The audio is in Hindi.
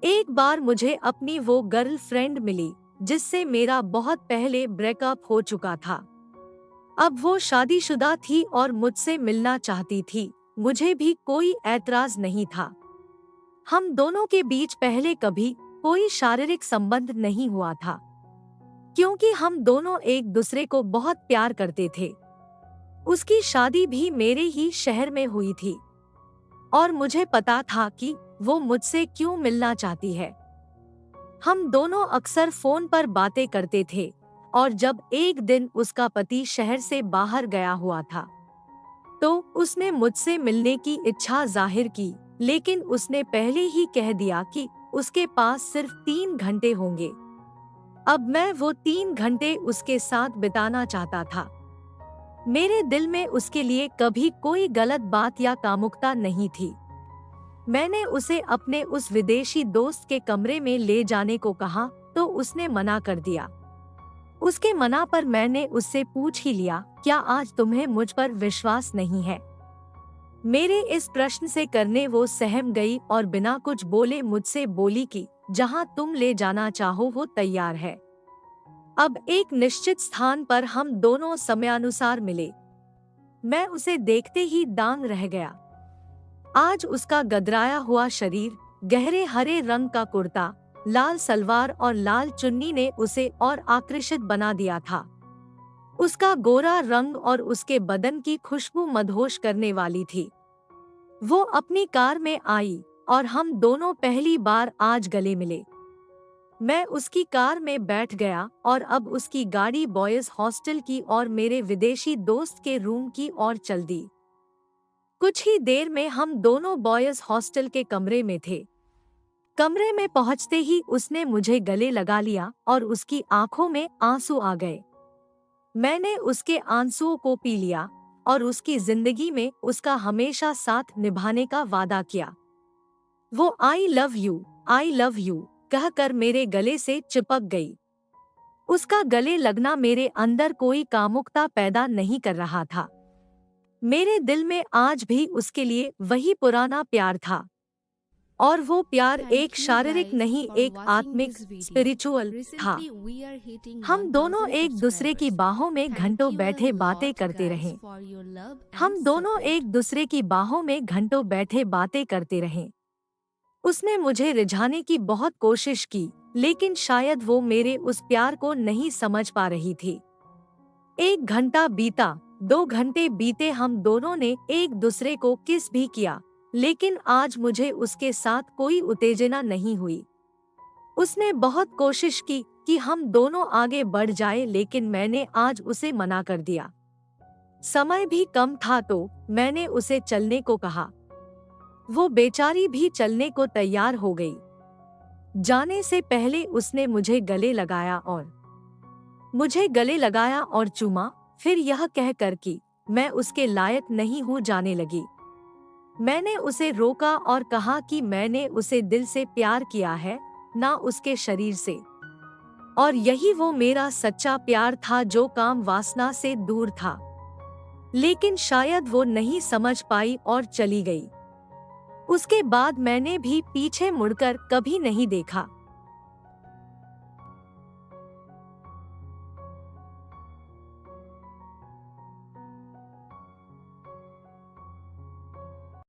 एक बार मुझे अपनी वो गर्लफ्रेंड मिली जिससे मेरा बहुत पहले ब्रेकअप हो चुका था। अब वो शादीशुदा थी और मुझसे मिलना चाहती थी। मुझे भी कोई ऐतराज नहीं था। हम दोनों के बीच पहले कभी कोई शारीरिक संबंध नहीं हुआ था, क्योंकि हम दोनों एक दूसरे को बहुत प्यार करते थे। उसकी शादी भी मेरे ही शहर में हुई थी और मुझे पता था कि वो मुझसे क्यों मिलना चाहती है। हम दोनों अक्सर फोन पर बातें करते थे और जब एक दिन उसका पति शहर से बाहर गया हुआ था तो उसने मुझसे मिलने की इच्छा जाहिर की, लेकिन उसने पहले ही कह दिया कि उसके पास सिर्फ 3 घंटे होंगे। अब मैं वो 3 घंटे उसके साथ बिताना चाहता था। मेरे दिल में उसके लिए कभी कोई गलत बात या कामुकता नहीं थी। मैंने उसे अपने उस विदेशी दोस्त के कमरे में ले जाने को कहा तो उसने मना कर दिया। उसके मना पर मैंने उससे पूछ ही लिया, क्या आज तुम्हें मुझ पर विश्वास नहीं है? मेरे इस प्रश्न से करने वो सहम गई और बिना कुछ बोले मुझसे बोली कि जहां तुम ले जाना चाहो वो तैयार है। अब एक निश्चित स्थान पर हम दोनों समयानुसार मिले। मैं उसे देखते ही दंग रह गया। आज उसका गदराया हुआ शरीर, गहरे हरे रंग का कुर्ता, लाल सलवार और लाल चुन्नी ने उसे और आकर्षित बना दिया था। उसका गोरा रंग और उसके बदन की खुशबू मदहोश करने वाली थी। वो अपनी कार में आई और हम दोनों पहली बार आज गले मिले। मैं उसकी कार में बैठ गया और अब उसकी गाड़ी बॉयज हॉस्टल की और मेरे विदेशी दोस्त के रूम की ओर चल दी। कुछ ही देर में हम दोनों बॉयज हॉस्टल के कमरे में थे। कमरे में पहुंचते ही उसने मुझे गले लगा लिया और उसकी आंखों में आंसू आ गए। मैंने उसके आंसुओं को पी लिया और उसकी जिंदगी में उसका हमेशा साथ निभाने का वादा किया। वो आई लव यू कहकर मेरे गले से चिपक गई। उसका गले लगना मेरे अंदर कोई कामुकता पैदा नहीं कर रहा था। मेरे दिल में आज भी उसके लिए वही पुराना प्यार था, और वो प्यार एक Thank you शारीरिक guys नहीं, for एक watching आत्मिक, this video. स्पिरिचुअल था। Recently we are hitting हम दोनों 1000 एक दूसरे की subscribers. बाहों में Thank घंटों you a बैठे बातें lot करते guys रहे। for your love and हम दोनों support. एक दूसरे की बाहों में घंटों बैठे बातें करते रहे। उसने मुझे रिझाने की बहुत कोशिश की, लेकिन शायद वो मेरे उस प्यार को नहीं समझ पा रही थी। 1 घंटा बीता, 2 घंटे बीते, हम दोनों ने एक दूसरे को किस भी किया, लेकिन आज मुझे उसके साथ कोई उत्तेजना नहीं हुई। उसने बहुत कोशिश की कि हम दोनों आगे बढ़ जाए, लेकिन मैंने आज उसे मना कर दिया। समय भी कम था तो मैंने उसे चलने को कहा। वो बेचारी भी चलने को तैयार हो गई। जाने से पहले उसने मुझे गले लगाया और चूमा, फिर यह कहकर कि मैं उसके लायक नहीं हूँ जाने लगी। मैंने उसे रोका और कहा कि मैंने उसे दिल से प्यार किया है, ना उसके शरीर से, और यही वो मेरा सच्चा प्यार था जो काम वासना से दूर था। लेकिन शायद वो नहीं समझ पाई और चली गई। उसके बाद मैंने भी पीछे मुड़कर कभी नहीं देखा।